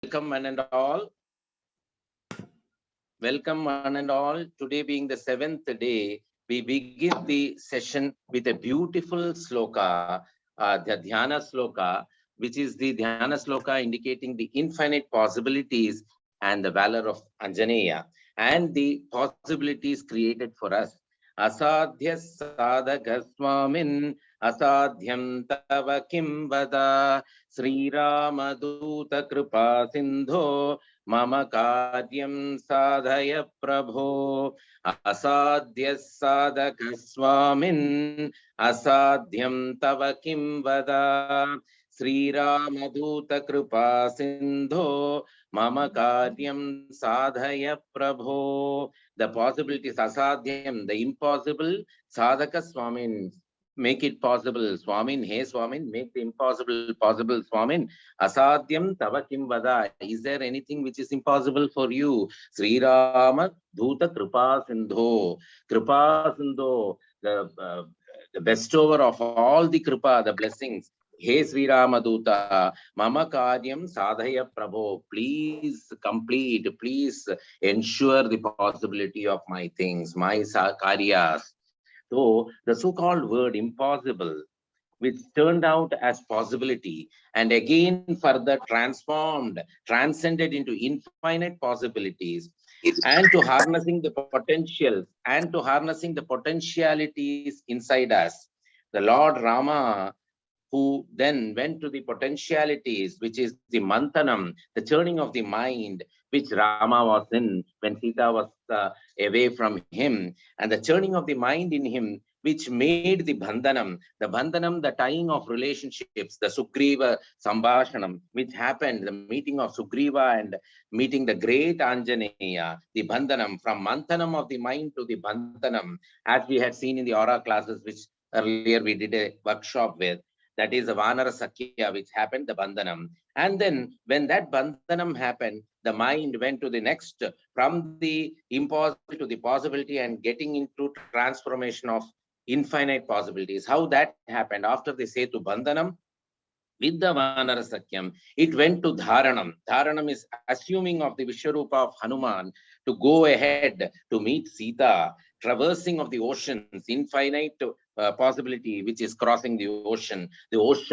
Welcome one and all. Welcome one and all. Today being the seventh day, we begin the session with a beautiful sloka, the Dhyana sloka, which is the Dhyana sloka indicating the infinite possibilities and the valor of Anjaneya and the possibilities created for us. Asadhya sadhaka swamin asadhyam tava kim vada Sri Ramaduta kripa sindho Mama karyam sadhaya prabho asadhya sadhaka swamin asadhyam tava kim vada Sri Ramaduta kripa sindho Mama karyam sadhaya prabho. The possibilities asadhyam, the impossible, sadhaka swamin, make it possible. Swamin, hey Swamin, make the impossible possible. Swamin, asadhyam tava kim vada. Is there anything which is impossible for you? Sri Rama Dhuta Kripa Sindho. Kripa Sindho, the bestower of all the Kripa, the blessings. Hey Sri Rama Dhuta, Mama Karyam Sadhaya Prabho. Please complete, please ensure the possibility of my things, my karyas. So the so-called word impossible, which turned out as possibility and again further transformed, transcended into infinite possibilities, and to harnessing the potentials and to harnessing the potentialities inside us. The Lord Rama, who then went to the potentialities, which is the manthanam, the churning of the mind, which Rama was in when Sita was away from him, and the churning of the mind in him, which made the bandhanam, the tying of relationships, the Sugriva Sambhashanam, which happened, the meeting of Sugriva and meeting the great Anjaneya, the bandhanam, from manthanam of the mind to the bandhanam, as we had seen in the aura classes, which earlier we did a workshop with. That is the Vanara Sakya, which happened, the Bandhanam. And then when that Bandhanam happened, the mind went to the next, from the impossible to the possibility and getting into transformation of infinite possibilities. How that happened after the Setu Bandhanam, with the Vanara Sakyam, it went to Dharanam. Dharanam is assuming of the Vishwarupa of Hanuman to go ahead to meet Sita, traversing of the oceans, infinite possibility which is crossing the ocean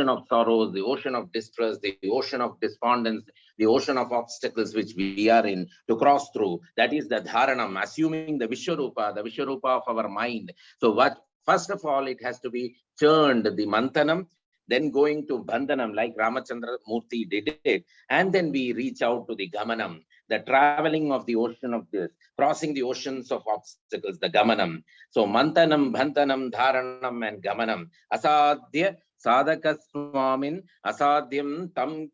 of sorrows, the ocean of distress, the ocean of despondence, the ocean of obstacles which we are in to cross through. That is the Dharanam, assuming the Vishwarupa of our mind. So what? First of all, it has to be churned, the Manthanam, then going to Bandhanam like Ramachandra Murthy did it, and then we reach out to the Gamanam, the traveling of the ocean of this, crossing the oceans of obstacles, the Gamanam. So Manthanam, Bandhanam, Dharanam, and Gamanam. Asadhya Sadhaka Swamin, Asadhyam Tam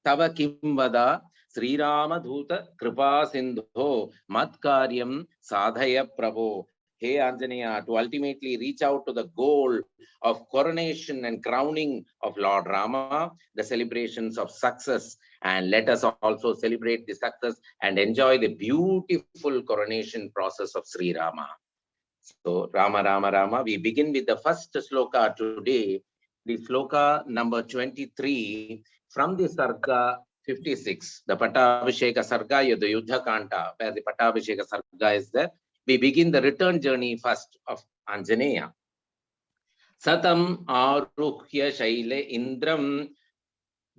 Tava Kim Vada, Sri Rama Dhuta Kripa Sindho, Matkaryam Sadhaya Prabho. Hey Anjaneya, to ultimately reach out to the goal of coronation and crowning of Lord Rama, the celebrations of success, and let us also celebrate the success and enjoy the beautiful coronation process of Sri Rama. So Rama Rama Rama, we begin with the first sloka today, the sloka number 23 from the Sarga 56, the Pattabhisheka Sarga, the Yuddha Kanta, where the Pattabhisheka Sarga is there. We begin the return journey first of Anjaneya. Satam Aruhya Shaile Indram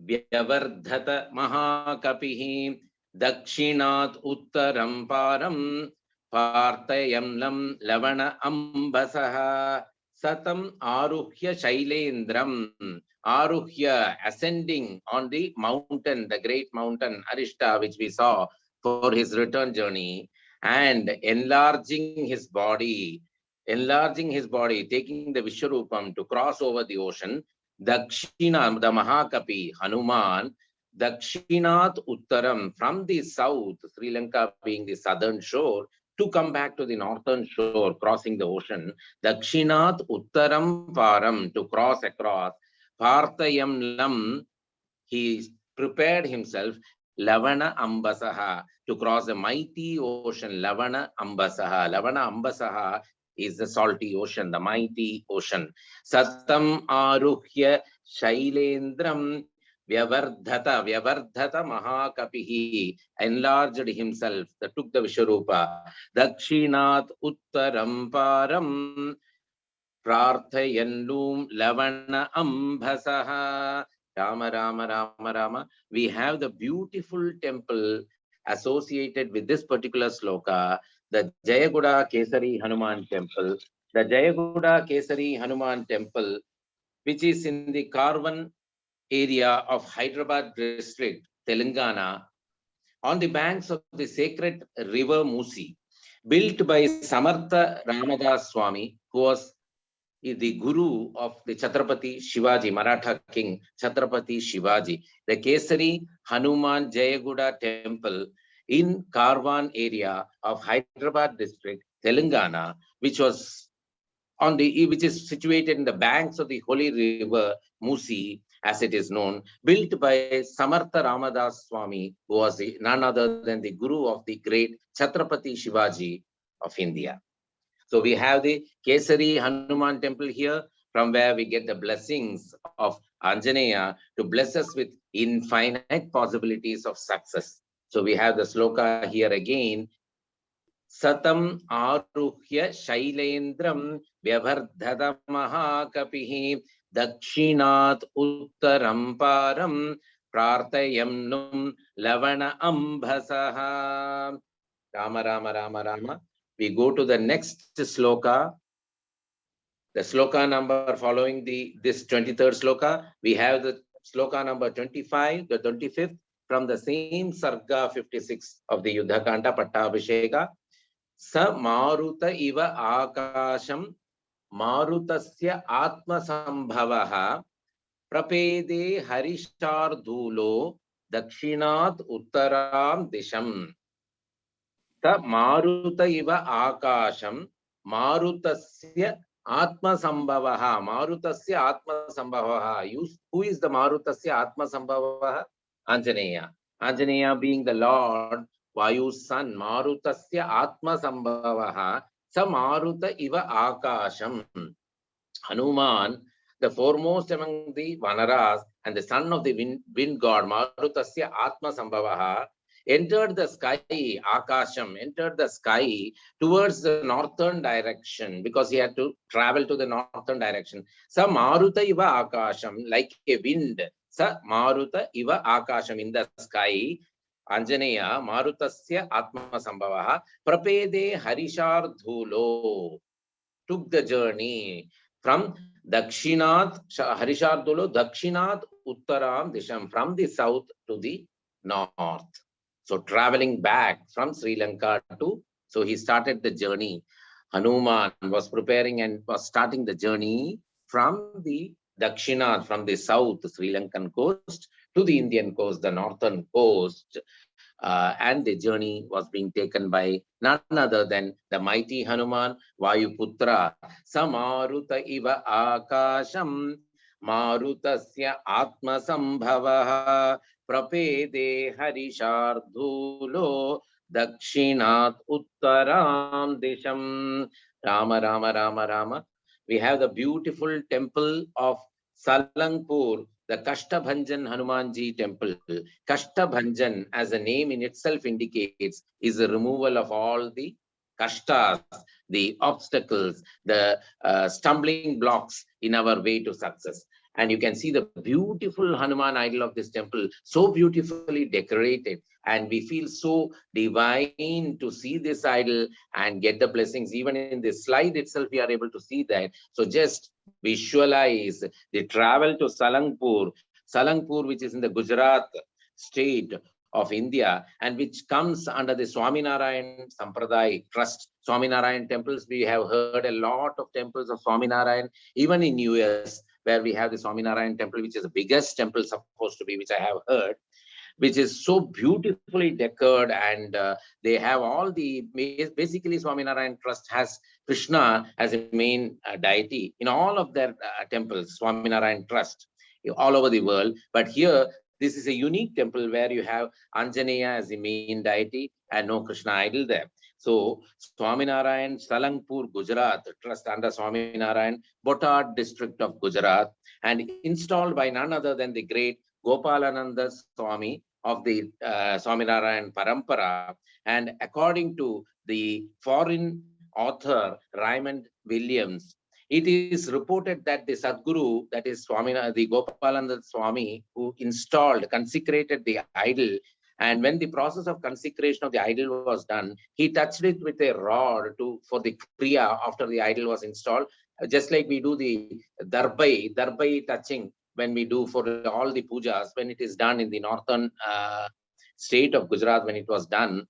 Vyavardhata Mahakapihi Dakshinat Uttaram Param Partayamlam Lavana Ambasaha. Satam Aruhya Shailendram. Aruhya, ascending on the mountain, the great mountain Arishta, which we saw for his return journey, and enlarging his body, taking the Vishwarupam to cross over the ocean. Dakshina, the Mahakapi, Hanuman, Dakshinat Uttaram, from the south, Sri Lanka being the southern shore, to come back to the northern shore, crossing the ocean. Dakshinat Uttaram Param, to cross across. Partayam Lam, he prepared himself. Lavana Ambasaha, to cross the mighty ocean. Lavana Ambasaha. Lavana Ambasaha is the salty ocean, the mighty ocean. Satam Aruhya Shailendram Vyavardhata Mahakapihi, enlarged himself, that took the Vishwarupa. Dakshinat Uttaram Param, Prarthayandum Lavana Ambhasaha. Rama Rama Rama Rama. We have the beautiful temple associated with this particular sloka, the Jayaguda Kesari Hanuman temple. The Jayaguda Kesari Hanuman temple, which is in the Karwan area of Hyderabad district, Telangana, on the banks of the sacred river Musi, built by Samartha Ramadas Swami, who was the guru of the Chhatrapati Shivaji, Maratha king Chhatrapati Shivaji. The Kesari Hanuman Jayaguda temple in Karwan area of Hyderabad district, Telangana, which is situated in the banks of the holy river Musi, as it is known, built by Samartha Ramadas Swami, who was none other than the guru of the great Chhatrapati Shivaji of India. So we have the Kesari Hanuman temple here, from where we get the blessings of Anjaneya to bless us with infinite possibilities of success. So we have the sloka here again. Satam Aruhya Shailendram Vyavardhata Mahakapihi Dakshinat Uttaram Param Prarthayamnum Lavana Ambhasaha. Rama Rama Rama Rama. We go to the next sloka. The sloka number following this 23rd sloka, we have the sloka number 25, the 25th, from the same Sarga 56 of the Yuddha Kanda Pattabhisheka. Sa Maruta iva Akasham Marutasya Atma Sambhavaha Prapede Harishardhulo Dakshinat Uttaram Disham. Sa Maruta iva Akasham Marutasya Atma Sambhavaha. Marutasya Atma Sambhavaha. Who is the Marutasya Atma Sambhavaha? Anjaneya. Anjaneya being the Lord, Vayu's son. Marutasya Atma Sambhavaha. Sa Maruta iva Akasham. Hanuman, the foremost among the Vanaras and the son of the wind god, Marutasya Atma Sambhavaha, entered the sky, Akasham, entered the sky towards the northern direction, because he had to travel to the northern direction. Sa Maruta iva Akasham, like a wind. Sa Maruta iva Akasham, in the sky. Anjaneya, Marutasya Atma Sambhavaha, Prapede Harishardhulo, took the journey from Dakshinath, Harishardhulo, Dakshinath Uttaram Disham, from the south to the north. So traveling back from Sri Lanka so he started the journey. Hanuman was preparing and was starting the journey from the Dakshinath, from the south Sri Lankan coast to the Indian coast, the northern coast. And the journey was being taken by none other than the mighty Hanuman, Vayuputra. Samaruta iva akasham Marutasya Atma Sambhavaha Prapede Harishardhulo Dakshinat Uttaram Disham. Rama Rama Rama Rama. We have the beautiful temple of Salangpur, the Kashtabhanjan Hanumanji temple. Kashtabhanjan, as the name in itself indicates, is the removal of all the kashtas, the obstacles, the stumbling blocks in our way to success. And you can see the beautiful Hanuman idol of this temple, so beautifully decorated. And we feel so divine to see this idol and get the blessings. Even in this slide itself, we are able to see that. So just visualize the travel to Salangpur, which is in the Gujarat state of India, and which comes under the Swaminarayan Sampradaya Trust. Swaminarayan temples, we have heard a lot of temples of Swaminarayan, even in US, where we have the Swaminarayan temple, which is the biggest temple supposed to be, which I have heard, which is so beautifully decorated, and they have all the, basically Swaminarayan Trust has Krishna as a main deity in all of their temples, Swaminarayan Trust, all over the world. But here, this is a unique temple where you have Anjaneya as the main deity and no Krishna idol there. So Swaminarayan, Salangpur, Gujarat, trust under Swaminarayan, Botad district of Gujarat, and installed by none other than the great Gopalananda Swami of the Swaminarayan Parampara. And according to the foreign author Raymond Williams, it is reported that the Sadguru, that is the Gopalananda Swami, who installed, consecrated the idol, and when the process of consecration of the idol was done, he touched it with a rod for the kriya after the idol was installed, just like we do the darbai touching when we do for all the pujas, when it is done in the northern state of Gujarat, when it was done,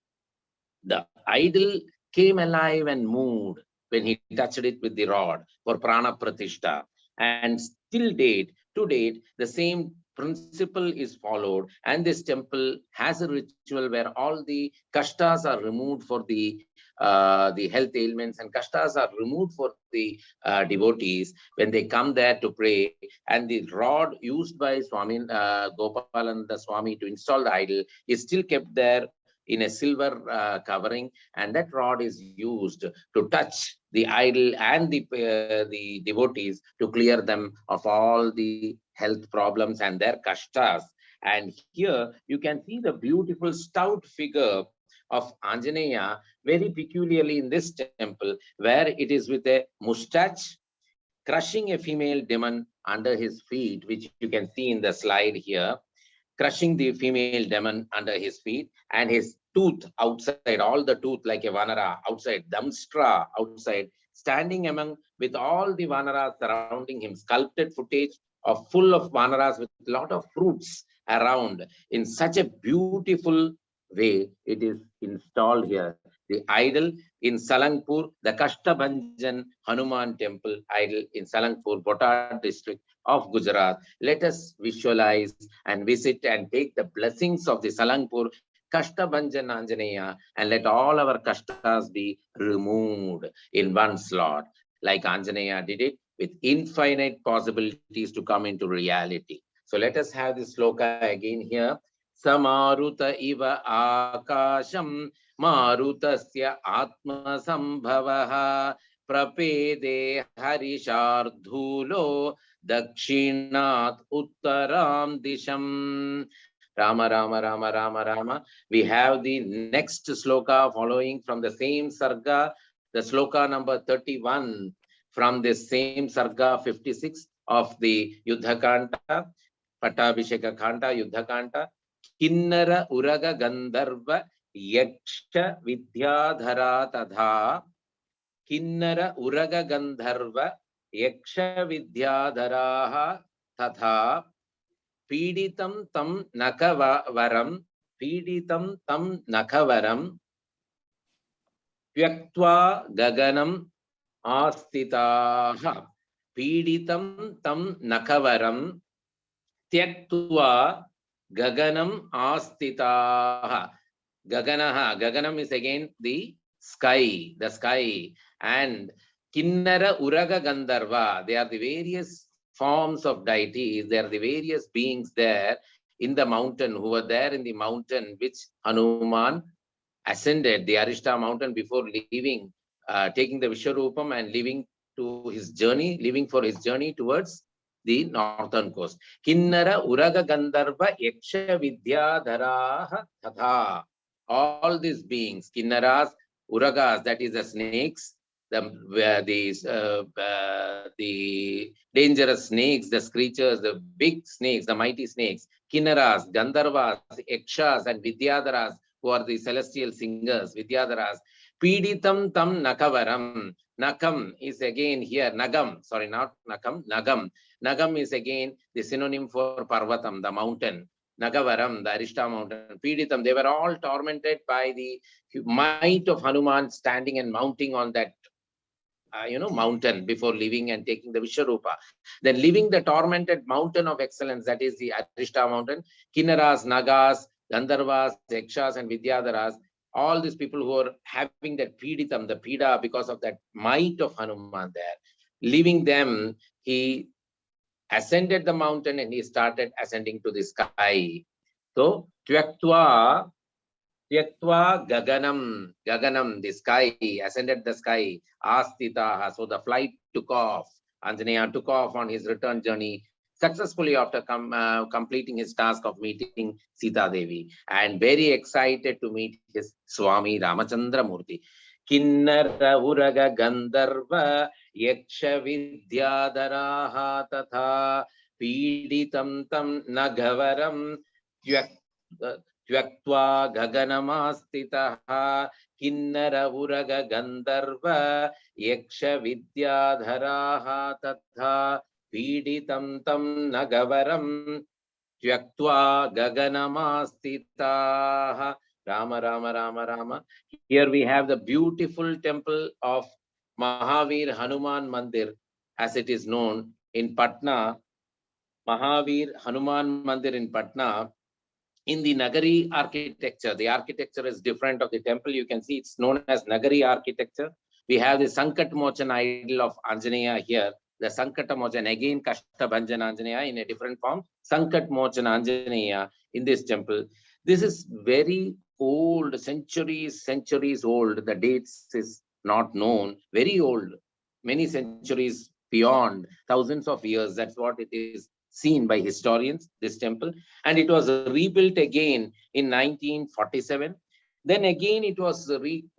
the idol came alive and moved when he touched it with the rod for prana pratishtha. And to date, the same principle is followed, and this temple has a ritual where all the kashtas are removed for the health ailments, and kashtas are removed for the devotees when they come there to pray. And the rod used by Swami Gopalananda Swami to install the idol is still kept there in a silver covering, and that rod is used to touch the idol and the devotees to clear them of all the health problems and their kashtas. And here you can see the beautiful stout figure of Anjaneya very peculiarly in this temple, where it is with a mustache crushing a female demon under his feet, which you can see in the slide here, crushing the female demon under his feet, and his tooth outside, all the tooth like a vanara outside, damstra outside, standing among with all the vanaras surrounding him, sculpted footage of full of vanaras with a lot of fruits around in such a beautiful way. It is installed here. The idol in Salangpur, the Kashtabhanjan Hanuman temple idol in Salangpur, Botar district of Gujarat. Let us visualize and visit and take the blessings of the Salangpur Kashtabhanjan Anjaneya, and let all our kashtas be removed in one slot, like Anjaneya did it, with infinite possibilities to come into reality. So let us have this sloka again here. Samaruta iva akasham marutasya atma sambhavaha prapede harishardhulo dakshinat uttaram disham. Rama Rama Rama Rama Rama. We have the next sloka following from the same sarga, the sloka number 31 from the same sarga 56 of the Yuddha Kanta, Pattabhisheka Kanta, Yuddha Kanta. Kinnara Uraga Gandharva Yaksha Vidyadhara Tadha. Kinnara Uraga Gandharva Yaksha Vidyadharaha Tadha. Pīditam tam nakavaram, pīditam tam nakavaram, tyaktva gaganam astitaha. Pīditam tam nakavaram, tyaktva gaganam astitaha. Gaganam is again the sky, and Kinnara Uraga Gandharva, they are the various forms of deities. There are the various beings there in the mountain, who were there in the mountain which Hanuman ascended, the Arishta mountain, before leaving, taking the Vishwarupam and leaving for his journey towards the northern coast. Kinnara Uraga Gandharva Yaksha Vidyadharaha Tatha. All these beings, Kinnaras, Uragas, that is the snakes, the dangerous snakes, the creatures, the big snakes, the mighty snakes, Kinnaras, Gandharvas, Yakshas, and Vidyadharas, who are the celestial singers, Vidyadharas. Pīditam tam nakavaram. Nakam is again here, Nagam, sorry, not Nakam, Nagam. Nagam is again the synonym for Parvatam, the mountain. Nagavaram, the Arishta mountain. Pīditam, they were all tormented by the might of Hanuman standing and mounting on that mountain before leaving and taking the Vishwarupa. Then leaving the tormented mountain of excellence, that is the Arishta mountain, Kinnaras, Nagas, Gandharvas, Yakshas, and Vidyadharas, all these people who are having that Pīditam, the Pida, because of that might of Hanuman there. Leaving them, he ascended the mountain and he started ascending to the sky. So, Tyaktva Gaganam, the sky, ascended the sky, Astitaha. So the flight took off. Anjaneya took off on his return journey, successfully after completing his task of meeting Sita Devi, and very excited to meet his Swami Ramachandra Murthy. Kinnara Uraga Gandharva Yaksha Vidyadaraha Tatha Piditam Tam Nagavaram Tyaktva Gaganamastitaha Kinnara Uraga Gandharva Yaksha Vidyadharaha Tatha Piditam Tam Nagavaram Tyaktva Gaganamastitaha. Rama Rama Rama Rama. Here we have the beautiful temple of Mahavir Hanuman Mandir, as it is known in Patna. Mahavir Hanuman Mandir in Patna. In the Nagari architecture, the architecture is different of the temple. You can see it's known as Nagari architecture. We have the Sankat Mochan idol of Anjaneya here. The Sankata Mochan, again Kashtabhanjan Anjaneya in a different form. Sankat Mochan Anjaneya in this temple. This is very old, centuries old. The dates is not known. Very old, many centuries beyond, thousands of years. That's what it is seen by historians, this temple. And it was rebuilt again in 1947. Then again it was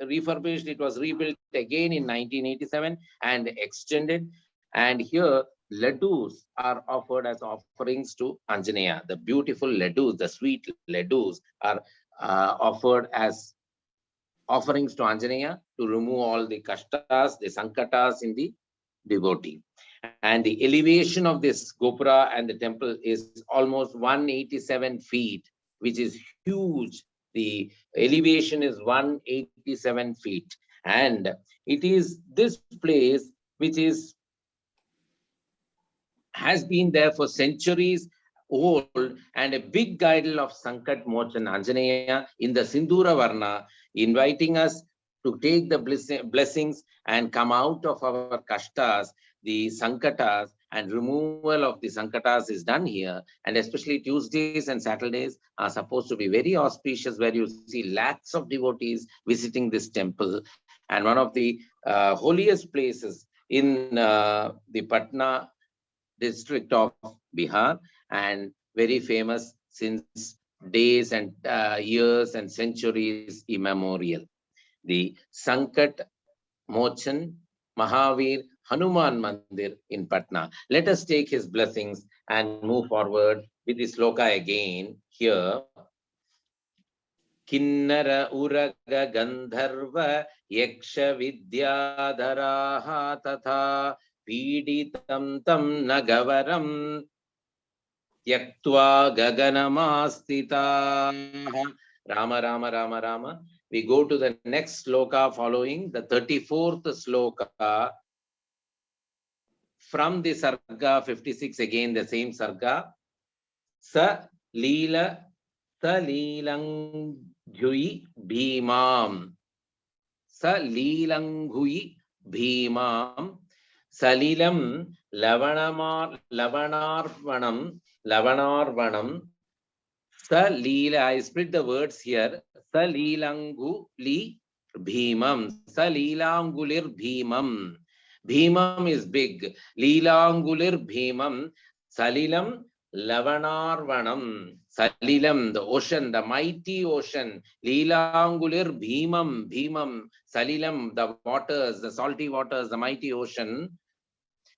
refurbished. It was rebuilt again in 1987 and extended. And here laddus are offered as offerings to Anjaneya. The beautiful laddus, the sweet laddus are offered as offerings to Anjaneya to remove all the kashtas, the sankatas in the devotee. And the elevation of this gopura and the temple is almost 187 feet, which is huge. The elevation is 187 feet. And it is this place which has been there for centuries old, and a big idol of Sankat Mochan Anjaneya in the Sindhura Varna, inviting us to take the blessings and come out of our kashtas, the sankatas, and removal of the sankatas is done here. And especially Tuesdays and Saturdays are supposed to be very auspicious, where you see lakhs of devotees visiting this temple. And one of the holiest places in the Patna district of Bihar, and very famous since days and years and centuries immemorial. The Sankat Mochan Mahavir Hanuman Mandir in Patna. Let us take his blessings and move forward with the sloka again here. Kinnara Uraga Gandharva Yaksha Vidyadharaha Tatha Piditam Tam Nagavaram Yaktva Gaganamastita. Rama Rama Rama Rama. We go to the next sloka following, the 34th sloka from the Sarga 56, again the same Sarga. Sa Leela Leelanghui Bhimam. Sa Leelanghui Bhimam. Salilam Lavanarvanam. Sa Leela, I split the words here. Sa Leelanguli Bhimam. Sa Leelangulir Bhimam. Bhimam is big. Leelangulir Bhimam. Salilam Lavanarvanam. Salilam, the ocean, the mighty ocean. Leelangulir Bhimam. Bhimam. Salilam, the waters, the salty waters, the mighty ocean.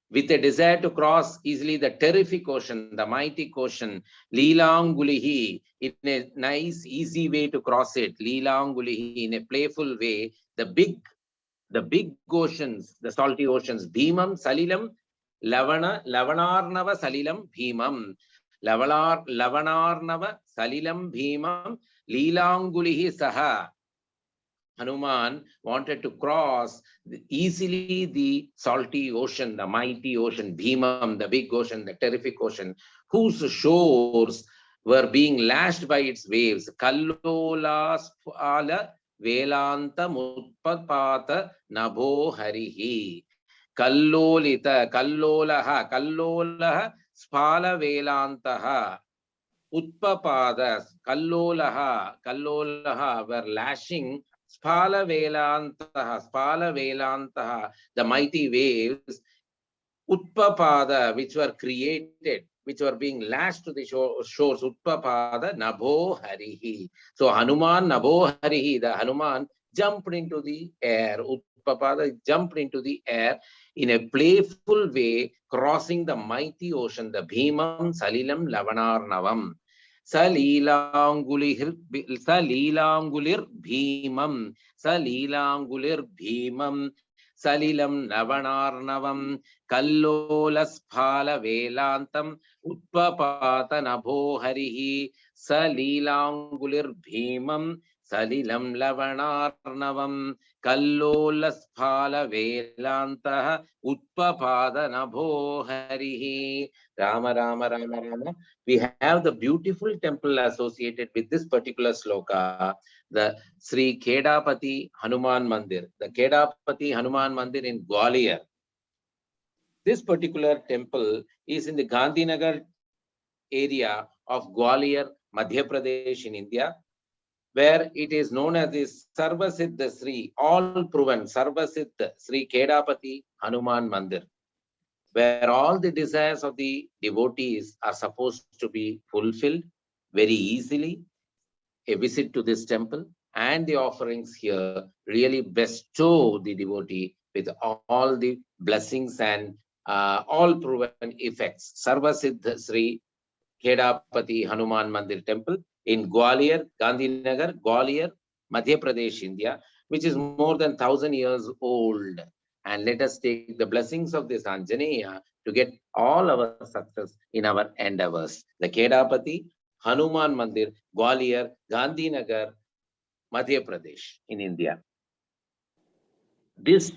With a desire to cross easily the terrific ocean, the mighty ocean, Leelangulihi, in a nice, easy way to cross it, Leelangulihi, in a playful way, the big oceans, the salty oceans, Bhimam, Salilam, Lavanarnava, Salilam, Bhimam, Lavanarnava, Salilam, Bhimam, Leelangulihi Saha. Hanuman wanted to cross easily the salty ocean, the mighty ocean, Bhimam, the big ocean, the terrific ocean, whose shores were being lashed by its waves. Kallola Spala Velanta Mutpapata Nabho Harihi. Kallolaha Spala Velantaha. Utpapadas, Kallolaha were lashing Spala Velantaha, the mighty waves, Utpapada, which were created which were being lashed to the shores, Utpapada Nabho Harihi. So Hanuman Nabho Harihi, the Hanuman jumped into the air. Utpapada jumped into the air in a playful way, crossing the mighty ocean, the Bhimam Salilam Lavanarnavam. Salilangulir Bhimam, Salilangulir Bhimam, Salilam Navanarnavam, Kallola Velantam, Utpapata Nabho Harihi, Salilangulir Bhimam, Salilam Lavanarnavam, Kallola Velanta, Utpapada Nabho Harihi. Rama Rama Rama Rama. We have the beautiful temple associated with this particular sloka, the Sri Kedapati Hanuman Mandir, the Kedapati Hanuman Mandir in Gwalior. This particular temple is in the Gandhinagar area of Gwalior, Madhya Pradesh in India, where it is known as the Sarvasiddha Sri, all proven Sarvasiddha Sri Kedapati Hanuman Mandir, where all the desires of the devotees are supposed to be fulfilled very easily. A visit to this temple and the offerings here really bestow the devotee with all the blessings and all proven effects. Sarvasiddha Sri Kedapati Hanuman Mandir Temple in Gwalior, Gandhinagar, Gwalior, Madhya Pradesh, India, which is more than 1,000 years old. And let us take the blessings of this Anjaneya to get all our success in our endeavors. The Kedapati Hanuman Mandir, Gwalior, Gandhinagar, Madhya Pradesh in India. This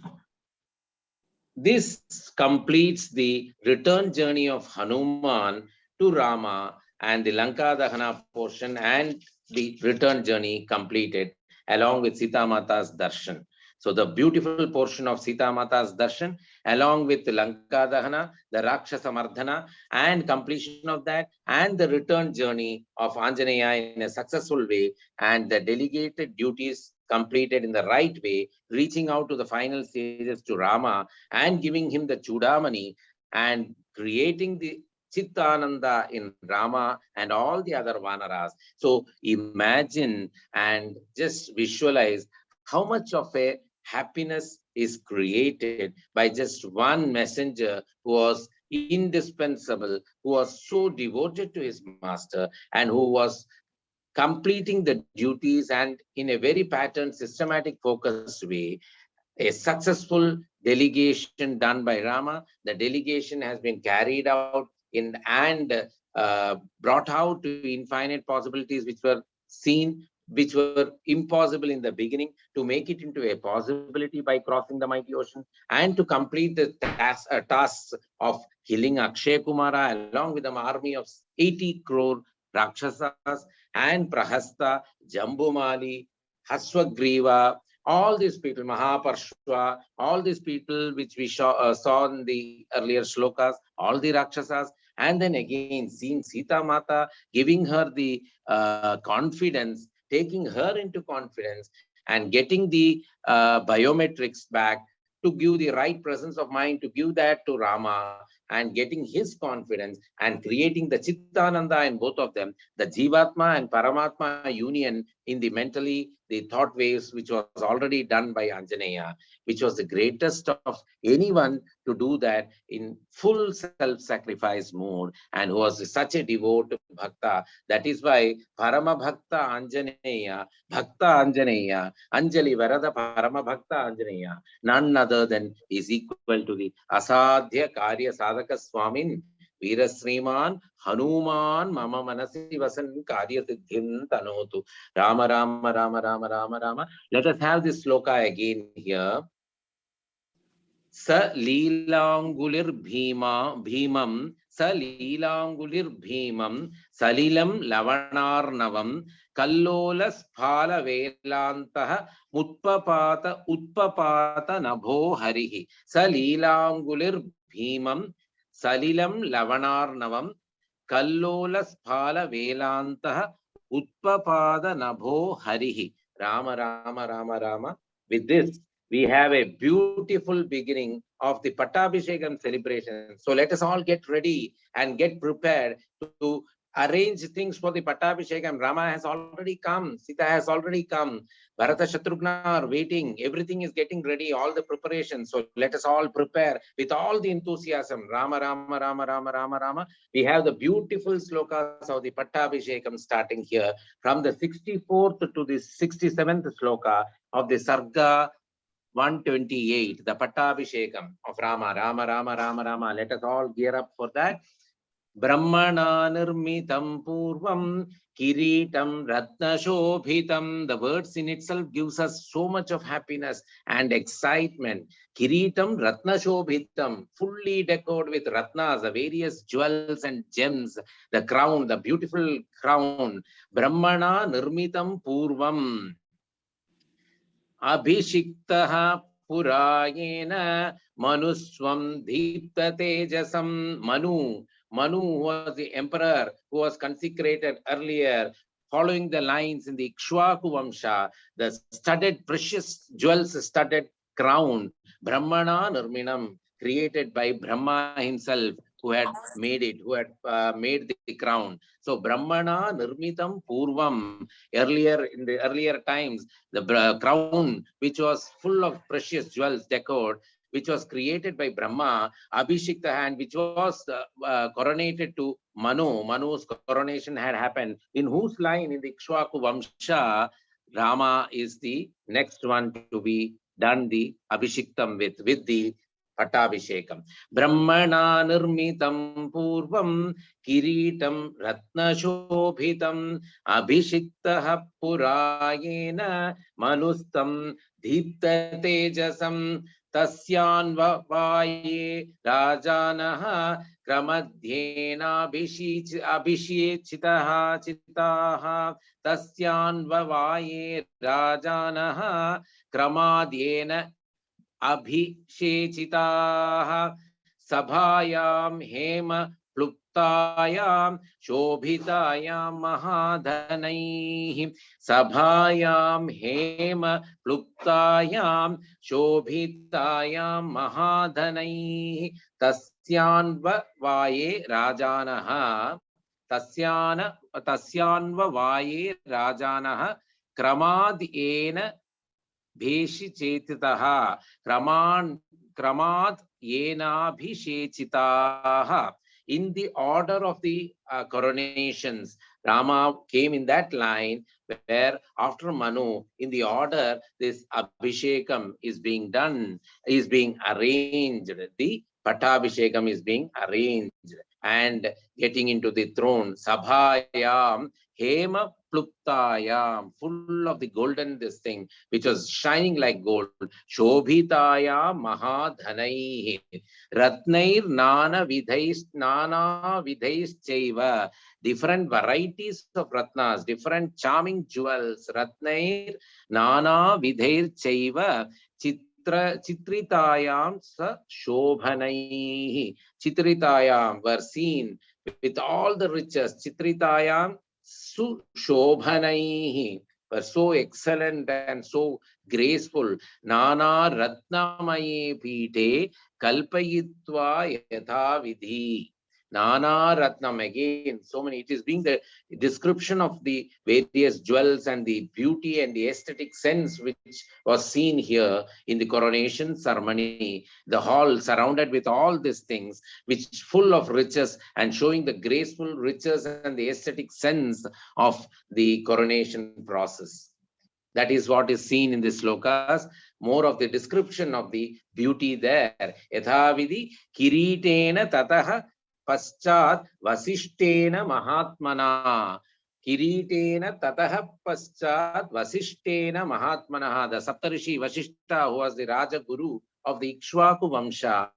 completes the return journey of Hanuman to Rama, and the Lanka Dahana portion and the return journey completed along with Sita Mata's darshan. So the beautiful portion of Sita Mata's darshan along with the Lanka Dahana, the Rakshasa Mardhana, and completion of that, and the return journey of Anjaneya in a successful way, and the delegated duties completed in the right way, reaching out to the final stages to Rama and giving him the Chudamani and creating the Chittananda in Rama and all the other Vanaras. So imagine and just visualize how much of a happiness is created by just one messenger who was indispensable, who was so devoted to his master, and who was completing the duties and in a very patterned, systematic, focused way. A successful delegation done by Rama. The delegation has been carried out in and brought out to infinite possibilities which were seen, which were impossible in the beginning, to make it into a possibility by crossing the mighty ocean, and to complete the tasks of killing Akshay Kumara along with an army of 80 crore Rakshasas and Prahasta, Jambumali, Haswagriva, all these people, Mahaparshva, all these people which we saw in the earlier shlokas, all the Rakshasas, and then again seeing Sita Mata, giving her the confidence, taking her into confidence, and getting the biometrics back to give the right presence of mind, to give that to Rama, and getting his confidence, and creating the Chittananda in both of them, the Jivatma and Paramatma union in the mentally, the thought waves, which was already done by Anjaneya, which was the greatest of anyone to do that in full self-sacrifice mode, and who was such a devout bhakta. That is why Parama Bhakta Anjaneya, Bhakta Anjaneya, Anjali Varada Parama Bhakta Anjaneya, none other than is equal to the Asadhya Karya Sadhaka Swamin, Veera Sriman Hanuman Mama Manasi Vasan Karya Siddhim Tanotu. Rama Rama Rama Rama Rama Rama. Let us have this sloka again here. Sa Leelangulir Bhimam, Sa Leelangulir Bhimam, Salilam Lavanarnavam, Kallola Sphala Velantaha, Utpapata Nabho Harihi. Sa Leelangulir Bhimam, Salilam Lavanarnavam, Kallola Sphala Velantaha, Utpapada Nabho Harihi. Rama Rama Rama Rama. With this, we have a beautiful beginning of the Pattabhishekam celebration. So let us all get ready and get prepared to arrange things for the Pattabhishekam. Rama has already come, Sita has already come, Bharata Shatrughna are waiting, everything is getting ready, all the preparations. So let us all prepare with all the enthusiasm. Rama, Rama, Rama, Rama, Rama, Rama. We have the beautiful slokas of the Pattabhishekam starting here from the 64th to the 67th sloka of the Sarga 128, the Pattabhishekam of Rama, Rama, Rama, Rama, Rama. Let us all gear up for that. Brahmana nirmitam purvam kiritam ratna shobhitam. The words in itself gives us so much of happiness and excitement. Kiritam ratna shobhitam, fully decorated with ratnas, the various jewels and gems, the crown, the beautiful crown. Brahmana nirmitam purvam Abhishiktaha Purayena Manuswam Deepta Tejasam. Manu was the emperor who was consecrated earlier, following the lines in the Ikshwaku Vamsha, the studded, precious jewels studded crown, Brahmana Nirminam, created by Brahma himself, who had made it, who had made the crown. So Brahmana Nirmitam Purvam, earlier in the earlier times, the crown, which was full of precious jewels decorated, which was created by Brahma, Abhishekta, and which was coronated to Manu. Manu's coronation had happened, in whose line in the Ikshwaku Vamsha, Rama is the next one to be done the Abhishektam with the Pattabhishekam. Brahmana nirmitam purvam kiritam ratna shobhitam abhishiktaha purayena manustam deepta tejasam tasyanvaye rajanaha kramadhyena tasyanvaye rajanaha kramadhyena Abhishechitaha Sabhayam Hema Pluptayam Shobhitayam Mahadhanaihi Sabhayam Hema Pluptayam Shobhitayam Mahadhanaihi Tasyanva Vaye Rajanaha Tasyanva Vaye Rajanaha Kramadyena Bheshichetitaha Kramad Yena Bhishechitaha. In the order of the coronations, Rama came in that line where after Manu, in the order this Abhishekam is being done, is being arranged. The Pattabhishekam is being arranged and getting into the throne. Sabhayam Hema Pluptayam, full of the golden this thing, which was shining like gold. Shobhitaya Mahadhanaihi Ratnair Nana Vidhais Chaiva, different varieties of Ratnas, different charming jewels. Ratnair Nana Vidhair Chaiva Chitritayam Sa Shobhanaihi. Chitritayam were seen with all the riches. Chitritayam Shobhanaihi were so excellent and so graceful. Nana Ratnamaye Pite Kalpayitva Yatha Vidhi. Nana Ratnam, again, so many. It is being the description of the various jewels and the beauty and the aesthetic sense which was seen here in the coronation ceremony. The hall surrounded with all these things, which is full of riches and showing the graceful riches and the aesthetic sense of the coronation process. That is what is seen in the slokas. More of the description of the beauty there. Yathavidi kiritena tataha paschat vasishtena mahatmana. Kiritena tataha paschat vasishtena mahatmana. The Saptarishi Vasishta, who was the Raja Guru of the Ikshwaku Vamsha,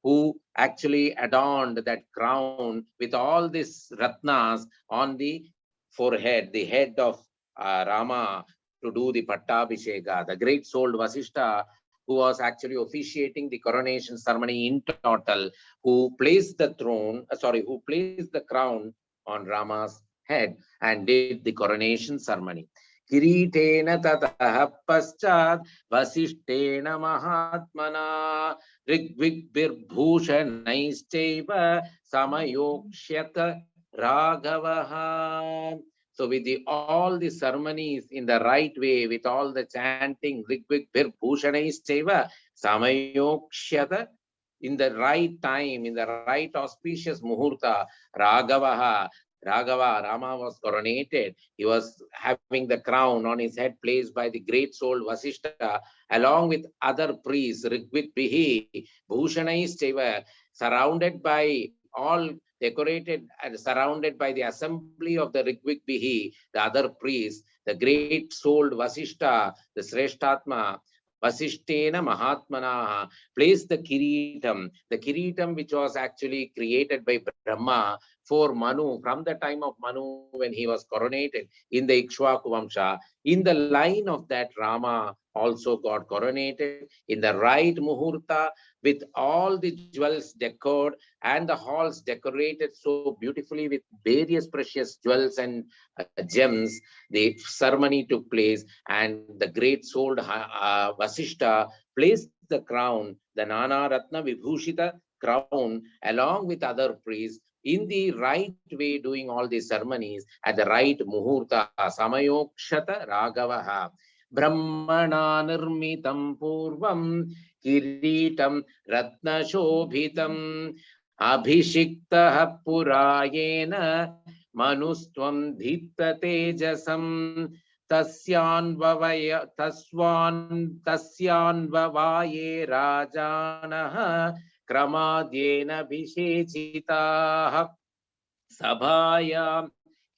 who actually adorned that crown with all these ratnas on the forehead, the head of Rama, to do the Pattabhisheka. The great souled Vasishta, who was actually officiating the coronation ceremony in total, who placed the who placed the crown on Rama's head and did the coronation ceremony. Kiritena tatah paschat vasishtena mahatmana rigvigbir bhushanaischaiva samayokshyata Raghavaha. So with all the ceremonies in the right way, with all the chanting, rigvigbir bhushanaischaiva samayokshyata, in the right time, in the right auspicious muhurta, Raghavaha, Raghava, Rama was coronated. He was having the crown on his head placed by the great soul Vasishta, along with other priests, Rigvik Bihi, Bhushanais Chaiva, surrounded by all decorated and surrounded by the assembly of the Rigvik Bihi, the other priests, the great souled Vasishta, the Sreshtatma, Vasishtena Mahatmana, placed the Kiritam which was actually created by Brahma for Manu, from the time of Manu when he was coronated in the Ikshvaku Vamsha. In the line of that, Rama also got coronated in the right Muhurta with all the jewels decorated and the halls decorated so beautifully with various precious jewels and gems. The ceremony took place, and the great souled Vasishta placed the crown, the Nana Ratna Vibhushita crown, along with other priests in the right way, doing all these ceremonies at the right muhurta, samayokshata raghavaha. Brahmana nirmitam purvam kiritam ratna shobhitam abhishiktaha purayena manustvam dhipta tejasam tasyanvavaye rajanaha Kramadyena Bhishechitaha Sabhayam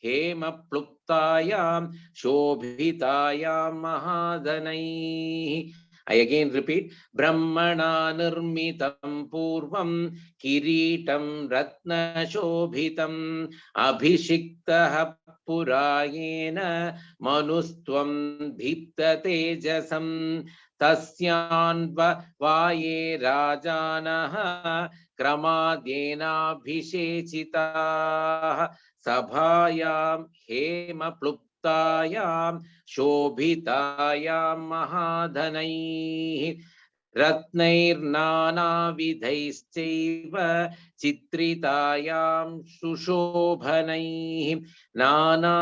Hema Pluptayam Shobhitayam Mahadanai. I again repeat, Brahmana Nirmitam Purvam Kiritam Ratna Shobhitam Abhishiktaha Purayena Manustvam Dhipta Tejasam Tasyanva Vaye Rajanaha Kramadyenabhishechitaha Sabhayam Hema Pluptayam Shobhitayam Mahadhanai Ratnair Nana Vidhaischaiva Chitritayam Sushobhanai Nana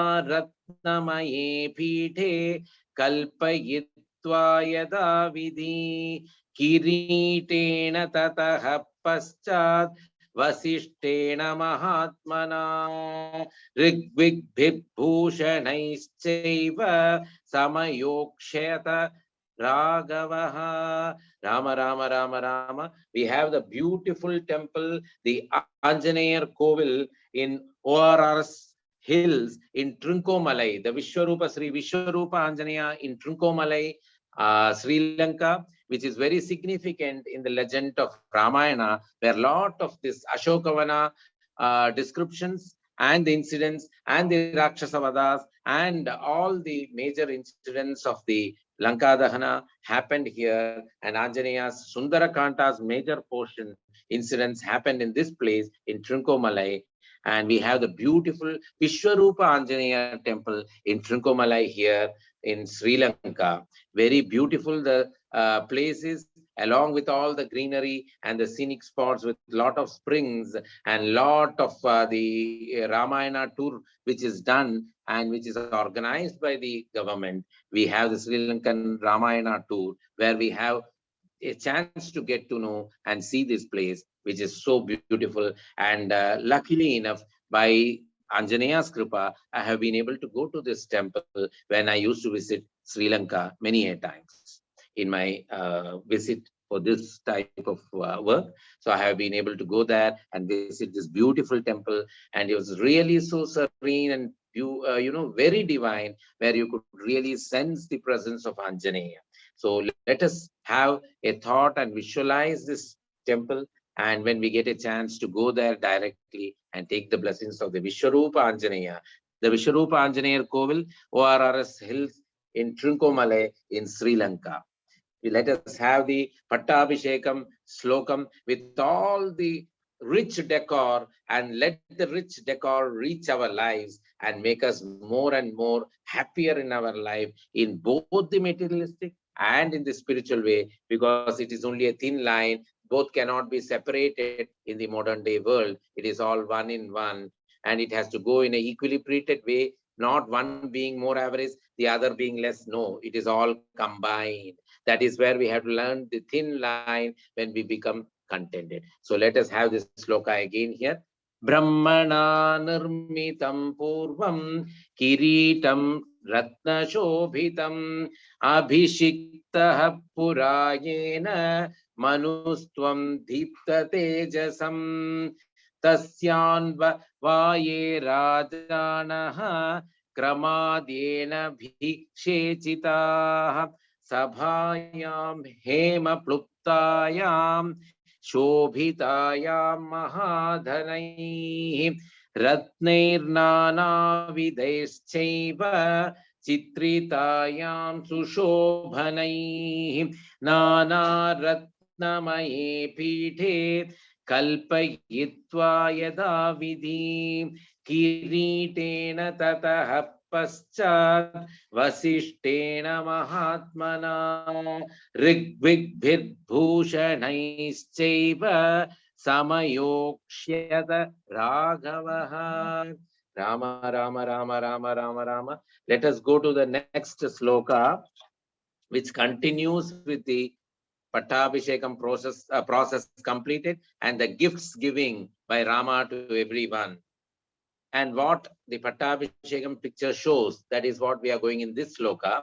Ratnamaye Pite Kalpayit Yada vidhi kiritena tatah paschat vasishtena mahatmana rigvigbhushanaischaiva samayokshayata Raghavaha. Rama Rama Rama Rama. We have the beautiful temple, the Anjaneer Kovil in ORR's hills in Trincomalai, the Vishwarupa Sri Vishwarupa Anjaneya in Trincomalai, Sri Lanka, which is very significant in the legend of Ramayana, where a lot of this Ashokavana descriptions and the incidents and the Rakshasavadas and all the major incidents of the Lanka Dahana happened here, and Anjaneya's Sundarakanta's major portion incidents happened in this place in Trincomalai. And we have the beautiful Vishwarupa Anjaneya temple in Trincomalai here in Sri Lanka. Very beautiful the places, along with all the greenery and the scenic spots with lot of springs and lot of the Ramayana tour which is done and which is organized by the government. We have the Sri Lankan Ramayana tour where we have a chance to get to know and see this place, which is so beautiful. And luckily enough, by Anjaneya's Kripa, I have been able to go to this temple when I used to visit Sri Lanka many a times in my visit for this type of work. So I have been able to go there and visit this beautiful temple, and it was really so serene and very divine, where you could really sense the presence of Anjaneya. So let us have a thought and visualize this temple. And when we get a chance to go there directly and take the blessings of the Vishwarupa Anjaneya, the Vishwarupa Anjaneya Kovil, ORRS Hills in Trincomalai in Sri Lanka. Let us have the Pattabhishekam Slokam with all the rich decor, and let the rich decor reach our lives and make us more and more happier in our life in both the materialistic and in the spiritual way, because it is only a thin line. Both cannot be separated in the modern day world. It is all one in one, and it has to go in a equilibrated way, not one being more average, the other being less. No, it is all combined. That is where we have to learn the thin line when we become contented. So let us have this sloka again here. Brahmana nirmitam purvam kiritam ratna shobhitam abhishiktaha purayena manustvam deepta tejasam tasyanva vaye rajanaha kramadyena bhikshechitaha sabhayam hema pluptayam शोभितायां महाधनैः रत्नैर्नानाविधैश्चैव चित्रितायां सुशोभनैः नानारत्नमये पीठे कल्पयित्वा यदाविधि किरीटेन ततः पश्चात् वसिष्ठेन महात्मना ऋग्विग्भिर्भूषणैश्चैव समयोक्ष्यत राघवः. Rama, Rama, Rama, Rama, Rama, Rama. Let us go to the next sloka, which continues with the Pattabhishekam process completed and the gifts giving by Rama to everyone. And what the Pattabhishekam picture shows, that is what we are going in this sloka.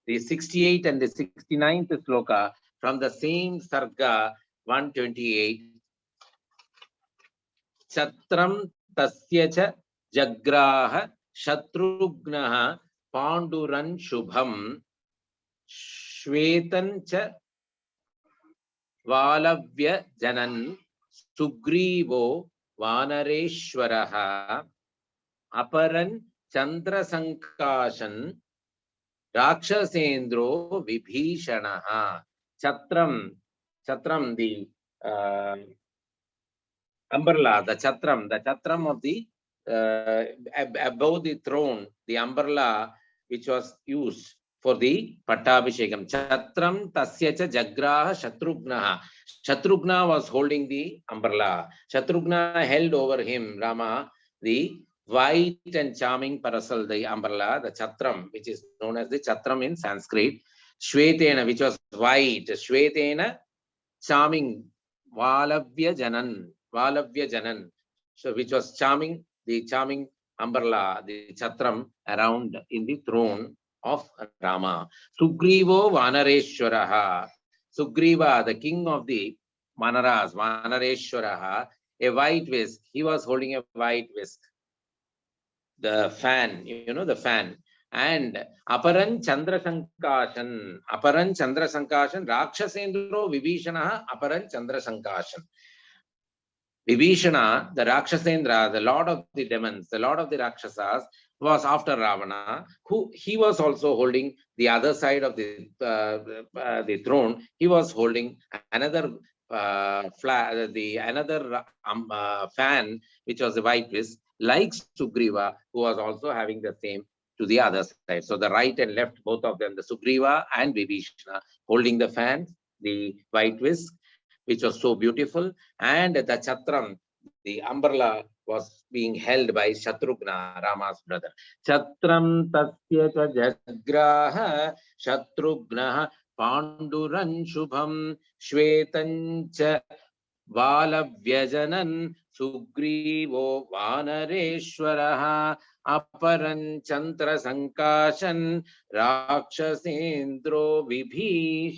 The 68 and the 69th sloka from the same Sarga 128. Chatram tasya cha jagraha shatrugnaha panduran shubham shvetan cha valavya janan sugrivo vanareshwaraha aparan chandra sankashan Rakshasendro Vibhishanaha. Chatram, the umbrella, the chatram of the above the throne, the umbrella which was used for the Pattabhishekam. Chatram tasyacha jagraha Shatrugnaha. Shatrugna was holding the umbrella. Shatrugna held over him, Rama, the white and charming parasol, the umbrella, the chatram, which is known as the chatram in Sanskrit. Shvetena, which was white. Shvetena, charming. Valavya Janan. So, which was charming, the charming umbrella, the chatram around in the throne of Rama. Sugrivo Vanareshwaraha. Sugriva, the king of the Vanaras, Vanareshwaraha, a white whisk. He was holding a white whisk. The fan, the fan. And Aparan Chandra Sankashan, Rakshasendro Vibhishana, Aparan Chandra Sankashan. Vibhishana, the Rakshasendra, the lord of the demons, the lord of the Rakshasas, was after Ravana, who he was also holding the other side of the throne. He was holding another fan, which was a white whisk, like Sugriva, who was also having the same to the other side. So the right and left, both of them, the Sugriva and Vibhishana, holding the fan, the white whisk, which was so beautiful, and the chatram, the umbrella, was being held by Shatrugna, Rama's brother. Chatram tasya jagraha Shatrugna panduran shubham shvetancha valavyajanan sugrivo vanareshwaraha aparan chantra sankashan rakshasendro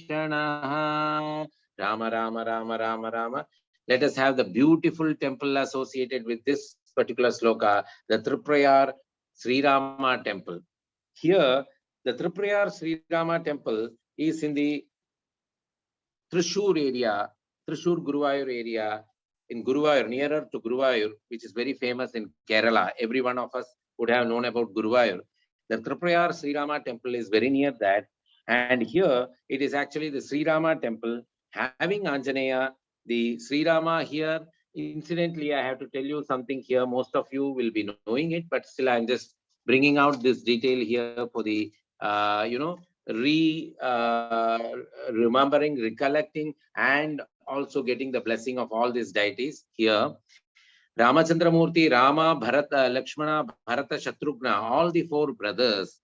vibhishanaha. Rama, Rama, Rama, Rama, Rama. Let us have the beautiful temple associated with this particular sloka, the Triprayar Sri Rama temple. Here, the Triprayar Sri Rama temple is in the Thrissur area, Thrissur Guruvayur area, in Guruvayur, nearer to Guruvayur, which is very famous in Kerala. Every one of us would have known about Guruvayur. The Triprayar Sri Rama temple is very near that. And here, it is actually the Sri Rama temple having Anjaneya. The Sri Rama here Incidentally, I have to tell you something here. Most of you will be knowing it, but still, I'm just bringing out this detail here for the, remembering, recollecting, and also getting the blessing of all these deities here. Ramachandramurti, Rama, Bharata, Lakshmana, Bharata, Shatrughna, all the four brothers,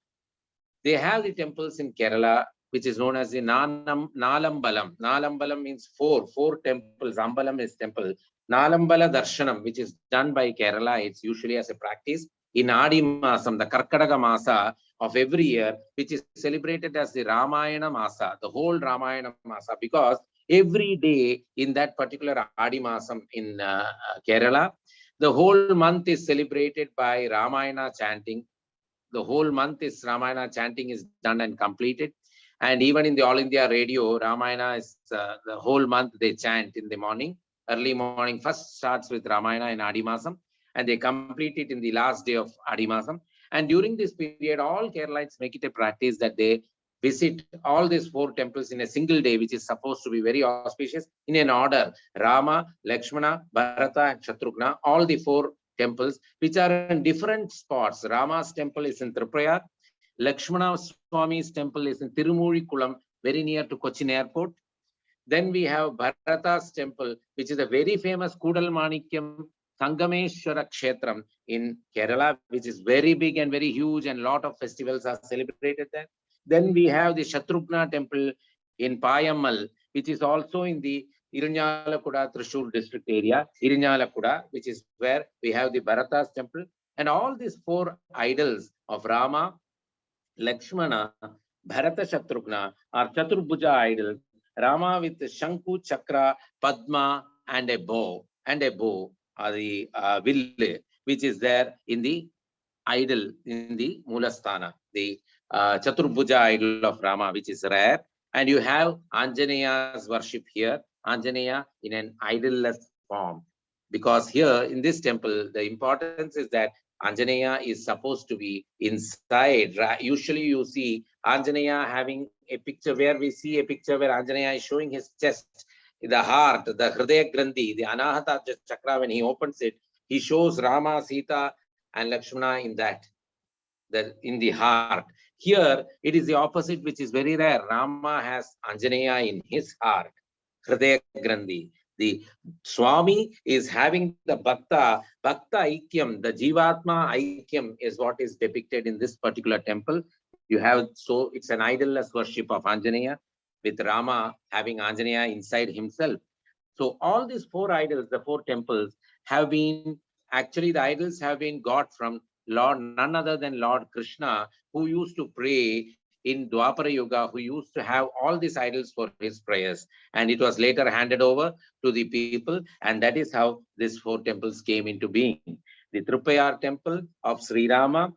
they have the temples in Kerala, which is known as the Nalambalam. Nalambalam means four temples. Ambalam is temple. Nalambala Darshanam, which is done by Kerala, it's usually as a practice in Adi Masam, the Karkadaga Masa of every year, which is celebrated as the Ramayana Masa, the whole Ramayana Masa, because every day in that particular Adi Masam in Kerala, the whole month is celebrated by Ramayana chanting. The whole month is Ramayana chanting is done and completed. And even in the All India radio, Ramayana is the whole month they chant in the morning, early morning. First starts with Ramayana in Adimasam, and they complete it in the last day of Adimasam. And during this period, all Keralites make it a practice that they visit all these four temples in a single day, which is supposed to be very auspicious in an order. Rama, Lakshmana, Bharata, and Shatrughna, all the four temples, which are in different spots. Rama's temple is in Tripurayar. Lakshmana Swami's temple is in Tirumurikulam, very near to Cochin Airport. Then we have Bharata's temple, which is a very famous Kudal Manikyam Sangameshwara Kshetram in Kerala, which is very big and very huge, and a lot of festivals are celebrated there. Then we have the Shatrughna temple in Payammal, which is also in the Irunjalakuda, Thrissur district area, Irunjalakuda, which is where we have the Bharata's temple. And all these four idols of Rama, Lakshmana, Bharata, Shatrughna are Chaturbhuja idols. Rama with Shanku, Chakra, Padma, and a bow, are the will, which is there in the idol in the Mulasthana, the Chaturbhuja idol of Rama, which is rare. And you have Anjaneya's worship here, Anjaneya in an idolless form. Because here in this temple, the importance is that Anjaneya is supposed to be inside. Usually you see Anjaneya having a picture where we see a picture where Anjaneya is showing his chest, the heart, the Hridaya Grandhi, the Anahata Chakra, when he opens it, he shows Rama, Sita, and Lakshmana in that, in the heart. Here, it is the opposite, which is very rare. Rama has Anjaneya in his heart, Hridaya Grandhi. The Swami is having the Bhakta Aikyam, the Jivatma Aikyam is what is depicted in this particular temple. You have, so it's an idolless worship of Anjaneya, with Rama having Anjaneya inside himself. So all these four idols, the four temples, have been, actually the idols have been got from Lord, none other than Lord Krishna, who used to pray in Dwapara Yuga, who used to have all these idols for his prayers. And it was later handed over to the people, and that is how these four temples came into being. The Tripayar temple of Sri Rama,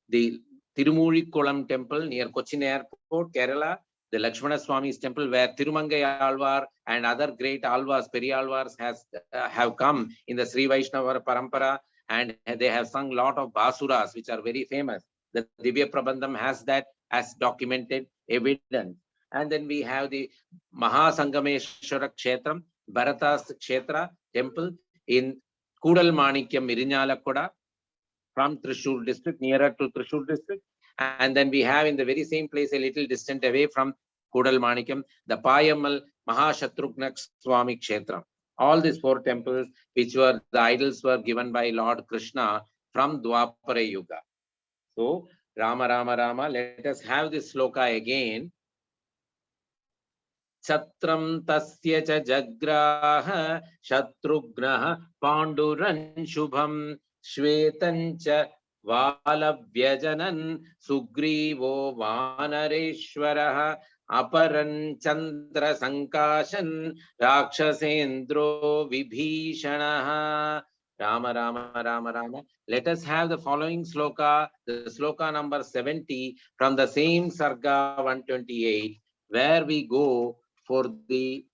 the Tirumurikulam temple near Cochin Airport, Kerala, the Lakshmana Swami's temple, where Tirumangai Alvar and other great Alvars, Periyalvars, have come in the Sri Vaishnava Parampara, and they have sung a lot of basuras, which are very famous. The Divya Prabandham has that as documented evidence. And then we have the Mahasangameshwara Kshetram, Bharata's Kshetra temple in Kudal Manikyam, Irinjalakuda, from Thrissur district, nearer to Thrissur district. And then we have in the very same place, a little distant away from Kudal Manikyam, the Payammal Mahashatrughna Swami Kshetra. All these four temples, which were the idols, were given by Lord Krishna from Dwapara Yuga. So, Rama, Rama, Rama, let us have this sloka again. Chatram tasya cha jagraha Shatrughna Panduran Shubham Shvetancha Valavyajanan Sugrivo Vanareshwaraha Aparan Chandra Sankashan Rakshasendro Vibhishanaha. Rama, Rama, Rama, Rama. Let us have the following sloka, the sloka number 70 from the same Sarga 128, where we go for the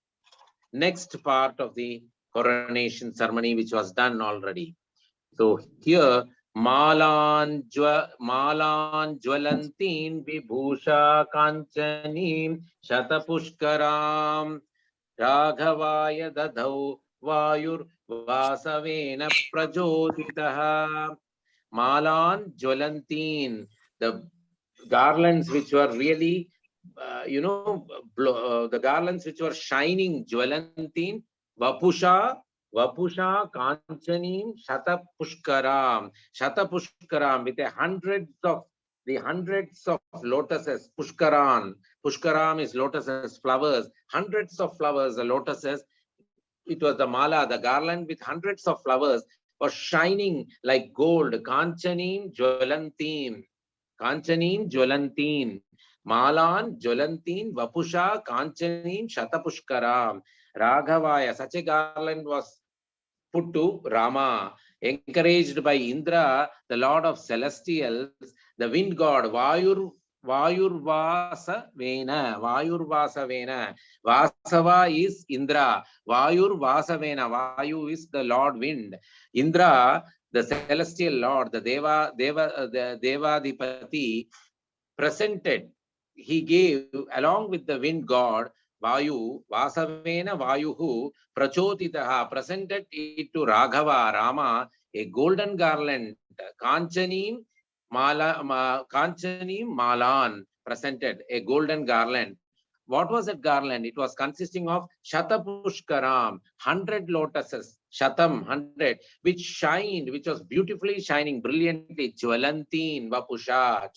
next part of the coronation ceremony, which was done already. So here, Malan Jwalantin Vibhusha Kanchanim Shatapushkaram Raghavaya Dadhau Vayur vasavena prajoditaha. Malan jwalantin, the garlands which were really, the garlands which were shining, jwalantin, vapusha, vapusha kanchanim, shatapushkaram, with hundreds of lotuses, pushkaran. Pushkaram is lotuses, flowers, hundreds of flowers, the lotuses. It was the mala, the garland with hundreds of flowers was shining like gold. Kanchanim jwalantin. Kanchanim jwalantin. Malan jwalantin vapusha kanchanim shatapushkaram. Raghavaya. Such a garland was put to Rama. Encouraged by Indra, the lord of celestials, the wind god Vayurvasavena. Vasava is Indra. Vayurvasavena. Vayu is the Lord wind. Indra, the celestial lord, the Devadipati, presented. He gave, along with the wind god, Vayu, Vasavena Vayuhu, Prachotitaha, presented it to Raghava, Rama, a golden garland, Kanchanim Malan, presented a golden garland. What was that garland? It was consisting of Shatapushkaram, 100 lotuses, Shatam, 100, which shined, which was beautifully shining, brilliantly, Jwalantin Vapusha,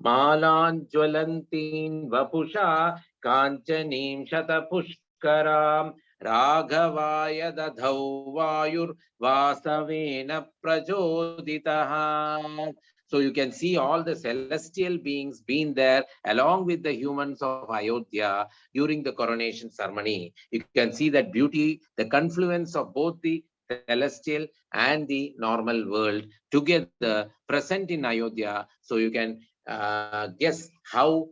Malan Jwalantin Vapusha, Kanchanim Shatapushkaram, Raghavaya Dadhau Vayur Vasavena Prajoditaha. So you can see all the celestial beings being there along with the humans of Ayodhya during the coronation ceremony. You can see that beauty, the confluence of both the celestial and the normal world together present in Ayodhya. So you can guess how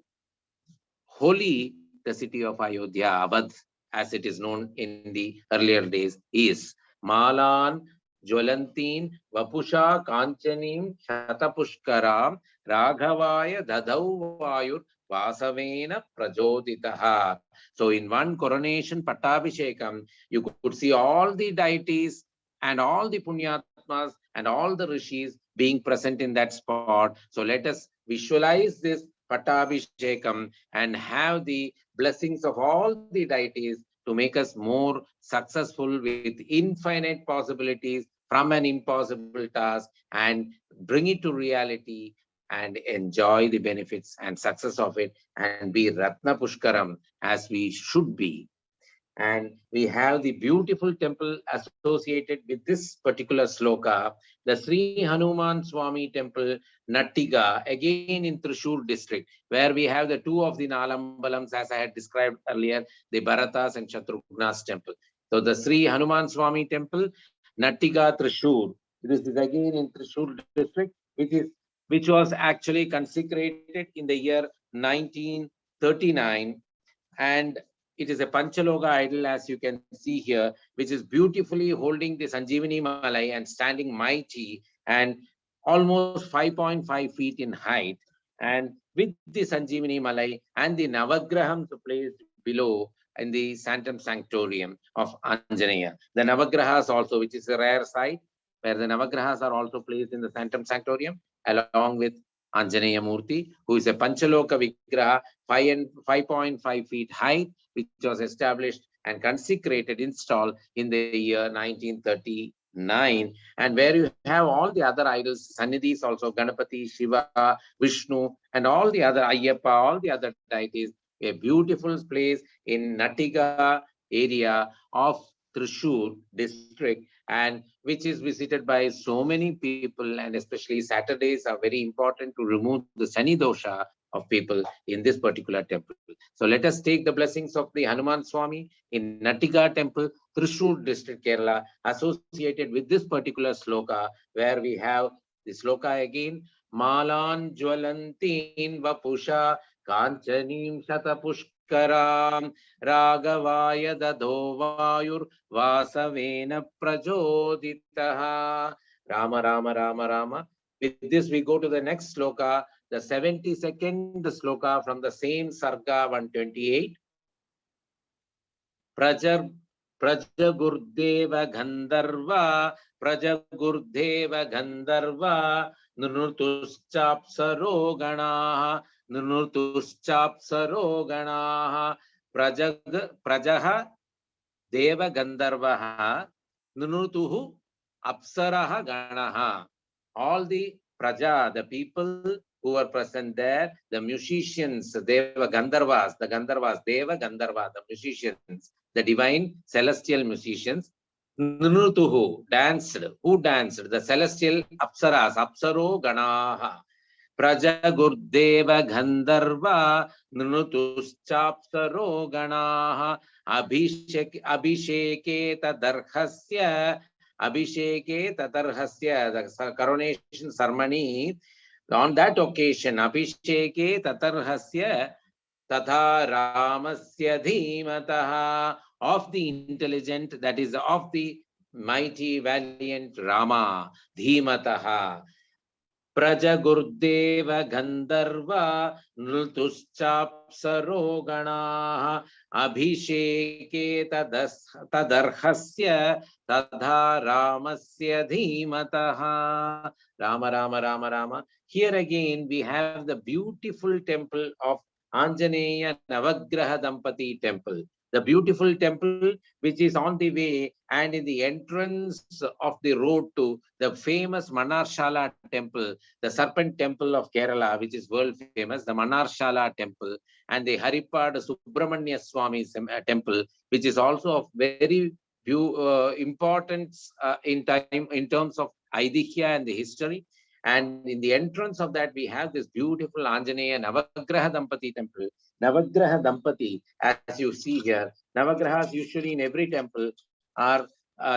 holy the city of Ayodhya, Abad, as it is known in the earlier days, is. Malan Jwalantin Vapusha Kanchanim Shatapushkaram Raghavaya Dadau Vayur Vasavena Prajoditaha. So in one coronation Pattabhishekam, you could see all the deities and all the Punyatmas and all the rishis being present in that spot. So let us visualize this Pattabhishekam and have the blessings of all the deities to make us more successful with infinite possibilities from an impossible task and bring it to reality and enjoy the benefits and success of it and be Ratna Pushkaram as we should be. And we have the beautiful temple associated with this particular sloka, the Sri Hanuman Swami temple, Nattiga, again in Thrissur district, where we have the two of the Nalambalams, as I had described earlier, the Bharatas and Shatrughna's temple. So the Sri Hanuman Swami temple, Nattiga, Thrissur. This is again in Thrissur district, which was actually consecrated in the year 1939, and it is a Panchaloga idol, as you can see here, which is beautifully holding the Sanjeevani Malai and standing mighty and almost 5.5 feet in height. And with the Sanjeevani Malai and the Navagrahams placed below in the Sanctum Sanctorium of Anjaneya. The Navagrahas also, which is a rare sight, where the Navagrahas are also placed in the Sanctum Sanctorium, along with Anjaneya Murti, who is a Panchaloka Vigraha, 5.5 feet height, which was established and consecrated, installed in the year 1939, and where you have all the other idols, Sannidhis also, Ganapati, Shiva, Vishnu, and all the other Ayyappa, all the other deities. A beautiful place in Nattiga area of Thrissur district, and which is visited by so many people, and especially Saturdays are very important to remove the Sani dosha of people in this particular temple. So let us take the blessings of the Hanuman Swami in Nattiga temple, Thrissur district, Kerala, associated with this particular sloka, where we have the sloka again, Malan Jwalantin Vapusha Kanchanim Shatapushkaram Raghavaya Dadho Vayur Vasavena Prajoditaha. Rama Rama Rama Rama. With this we go to the next sloka, the 72nd sloka from the same Sarga 128. Prajar Prajagurdeva Gandharva, Prajagurdeva Gandharva, Nurnutuschapsaro Ganaha, Nurnutuschapsaro Ganaha, Prajaha Deva Gandharvaha, Nurnutuhu Apsaraha Ganaha. All the Praja, the people who were present there, the musicians, Deva Gandharvas, the Gandharvas, Deva Gandharva, the musicians, the divine celestial musicians, Nunutuhu danced. Who danced? The celestial Apsaras, Apsaro Ganaha. Prajagurdeva Gandharva Nunutuschapsaro Ganaha Abhisheke Tadarhasya Abhisheke Tatarhasya, the coronation ceremony. On that occasion, Abhisheke Tatarhasya Tatha Ramasya Dhimataha, of the intelligent, that is of the mighty valiant Rama, Dhimataha. Prajagurdeva Gandharva Nrutuschapsaro Ganaha Abhisheke Tadarhasya Tadha Ramasya Dhimataha. Rama Rama Rama Rama. Here again we have the beautiful temple of Anjaneya Navagraha Dampati temple. The beautiful temple which is on the way and in the entrance of the road to the famous Manarshala temple, the serpent temple of Kerala, which is world famous, the Manarshala temple, and the Haripad Subramanya Swami temple, which is also of very importance in terms of Aidihya and the history. And in the entrance of that, we have this beautiful Anjaneya Navagraha Dampati temple. Navagraha Dampati, as you see here, Navagrahas usually in every temple are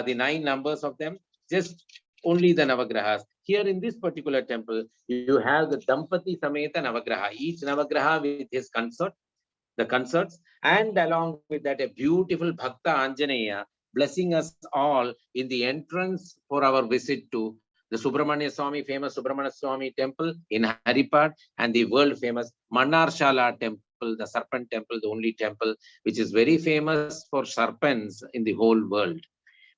the 9 numbers of them, just only the Navagrahas. Here in this particular temple, you have the Dampati Sameta Navagraha, each Navagraha with his consort, the concerts, and along with that, a beautiful Bhakta Anjaneya blessing us all in the entrance for our visit to the Subramanya Swami, famous Subramanya Swami temple in Haripad, and the world famous Manarshala temple, the serpent temple, the only temple which is very famous for serpents in the whole world.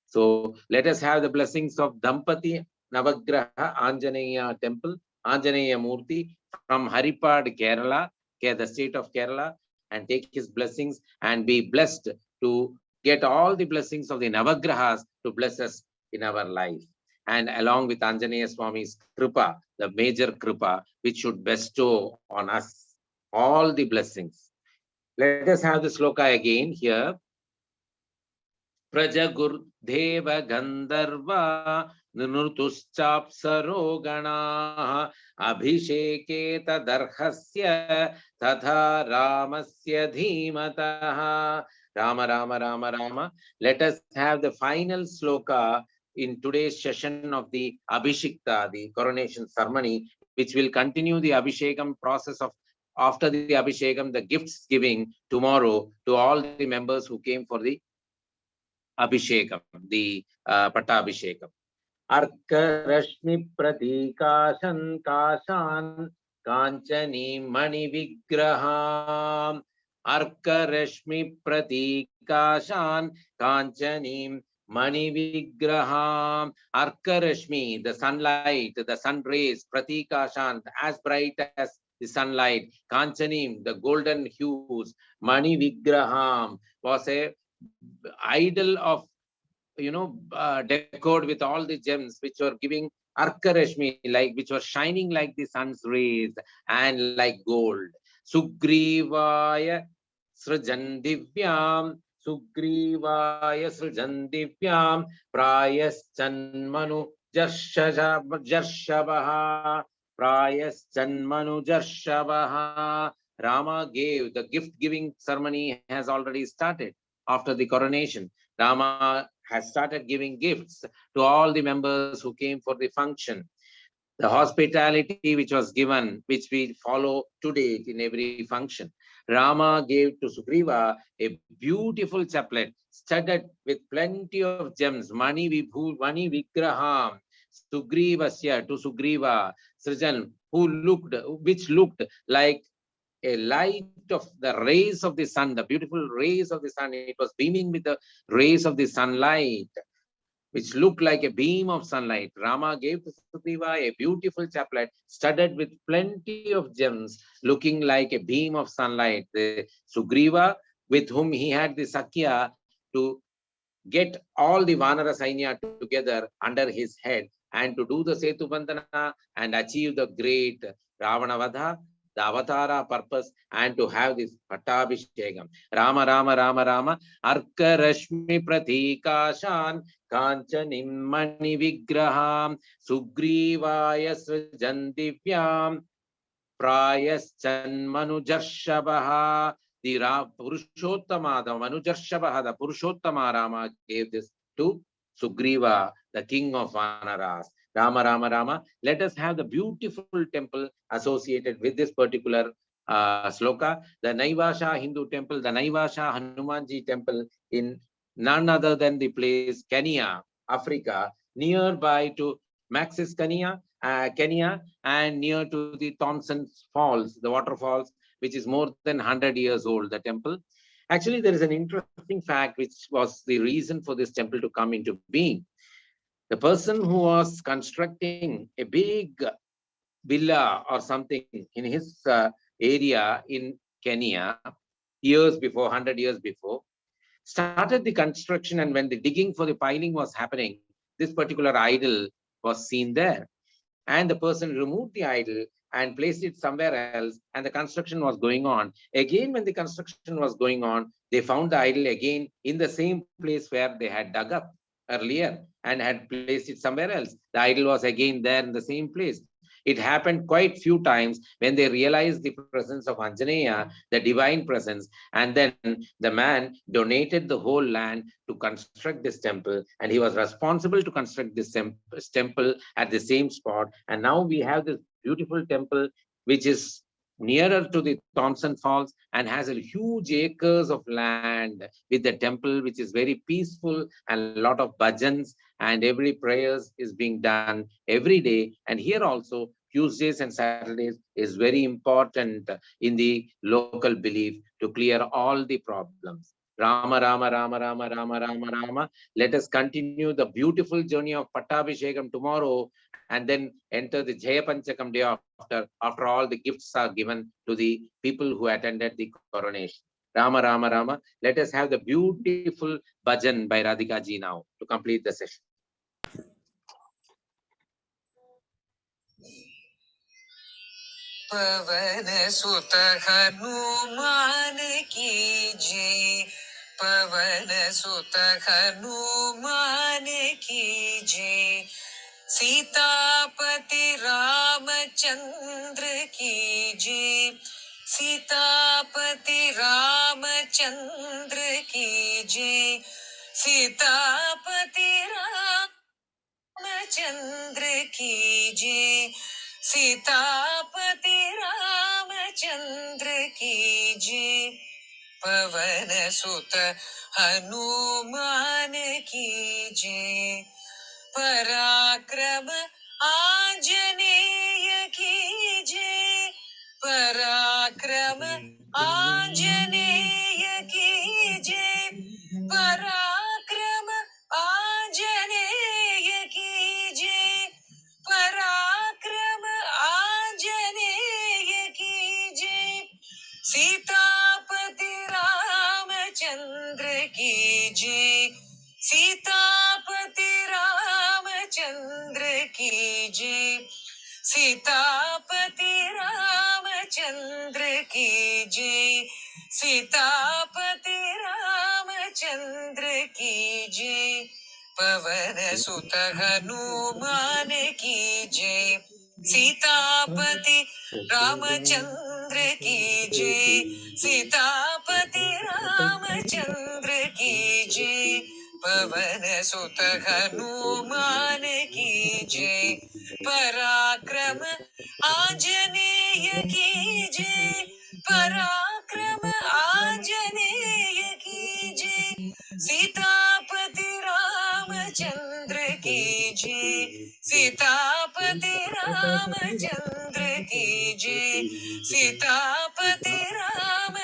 So let us have the blessings of Dampati Navagraha Anjaneya temple, Anjaneya Murti from Haripad, Kerala, the state of Kerala, and take his blessings and be blessed to get all the blessings of the Navagrahas to bless us in our life. And along with Anjaneya Swami's Kripa, the major Kripa, which should bestow on us all the blessings. Let us have the sloka again here. Prajagurdeva Gandharva Nurtuschapsaro Ganaha Abhisheke Tadarhasya Tatha Ramasya Dhimataha. Rama Rama Rama Rama. Let us have the final sloka in today's session of the Abhishekta, the coronation ceremony, which will continue the Abhishekam process of after the Abhishekam, the gifts giving tomorrow to all the members who came for the Abhishekam, the Pattabhishekam. Arka Rashmi Pratikashan Kashan Kanchani Mani Vigraham. Arka Rashmi Pratikashan Kanchani Mani Vigraham. Arka Rashmi, the sunlight, the sun rays, Pratikashan, as bright as the sunlight. Kanchanim, the golden hues. Mani Vigraham was a idol of, decored with all the gems which were giving Arkarashmi, like which were shining like the sun's rays and like gold. Sugrivaya Srajandivyam, Sugrivaya Srajandivyam, Prayaschanmanu Jarshabaha, Prayaschanmanu Jarshabaha. Rama gave, the gift giving ceremony has already started after the coronation. Rama has started giving gifts to all the members who came for the function. The hospitality which was given, which we follow today in every function. Rama gave to Sugriva a beautiful chaplet studded with plenty of gems. Mani Vigraham. Sugrivasya, to Sugriva, Srijan, which looked like a light of the rays of the sun, the beautiful rays of the sun. It was beaming with the rays of the sunlight, which looked like a beam of sunlight. Rama gave to Sugriva a beautiful chaplet studded with plenty of gems, looking like a beam of sunlight. The Sugriva, with whom he had the Sakya to get all the Vanara Sainya together under his head and to do the Setu Bandhana and achieve the great Ravanavadha, the Avatara purpose, and to have this Pattabhishekam. Rama, Rama, Rama, Rama, Arka Rashmi Pratikashan, Kanchanim Mani Vigraham, Sugrivaya Svajandivyam, Prayaschan Manujarshabaha. The Purushottama, the Manujarshabaha, the Purushottama Rama gave this to Sugriva, the king of Vanaras. Rama, Rama, Rama. Let us have the beautiful temple associated with this particular sloka. The Naivasha Hindu temple, the Naivasha Hanumanji temple in none other than the place Kenya, Africa, nearby to Maxis, Kenya, and near to the Thompson Falls, the waterfalls, which is more than 100 years old, the temple. Actually, there is an interesting fact which was the reason for this temple to come into being. The person who was constructing a big villa or something in his area in Kenya, years before, 100 years before, started the construction, and when the digging for the piling was happening, this particular idol was seen there. And the person removed the idol and placed it somewhere else, and the construction was going on. Again, when the construction was going on, they found the idol again in the same place where they had dug up earlier and had placed it somewhere else. The idol was again there in the same place. It happened quite few times when they realized the presence of Anjaneya, the divine presence, and then the man donated the whole land to construct this temple, and he was responsible to construct this temple at the same spot. And now we have this beautiful temple, which is nearer to the Thompson Falls and has a huge acres of land with the temple, which is very peaceful, and a lot of bhajans, and every prayers is being done every day. And here also Tuesdays and Saturdays is very important in the local belief to clear all the problems. Rama, Rama, Rama, Rama, Rama, Rama, Rama. Let us continue the beautiful journey of Pattabhishekam tomorrow, and then enter the Jaya Panchakam day after all the gifts are given to the people who attended the coronation. Rama, Rama, Rama. Let us have the beautiful bhajan by Radhika ji now to complete the session. पवन सुत हनुमान की जय, पवन सुत हनुमान की जय, सीतापति रामचंद्र की जय, सीतापति रामचंद्र की जय, सीतापति रामचंद्र की जय, सीतापति रामचंद्र की जय, पवन सुत हनुमान की जय, पराक्रम आंजनेय की जय, पराक्रम आंजनेय की जय, पराक्रम आंजनेय की जय, पराक्रम आंजनेय की जय, सीतापति रामचंद्र की जय, सीतापति रामचंद्र की जय, सीतापति रामचंद्र की जय, सीतापति रामचंद्र की जय, पवन सुत हनुमान की जय, सीतापति रामचंद्र की जय, सीतापति रामचंद्र की जय, पवन सुत हनुमान की जय, पराक्रम आंजनेय की जय, पराक्रम आंजनेय की जय, सीतापति रामचंद्र की जय, सीतापति रामचंद्र की जय, सीतापति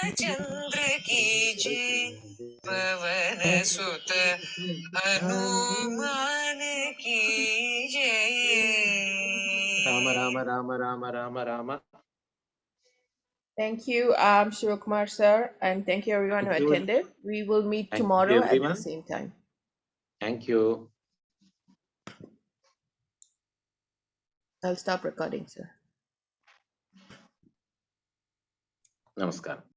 रामचंद्र की जय पवन सुत हनुमान की जय Rama Rama Rama Rama Rama Rama. Thank you, Shivakumar sir, and thank you everyone who Thank you. attended. We will meet Thank you, tomorrow at the everyone. same time. Thank you. I'll stop recording, sir. Namaskar.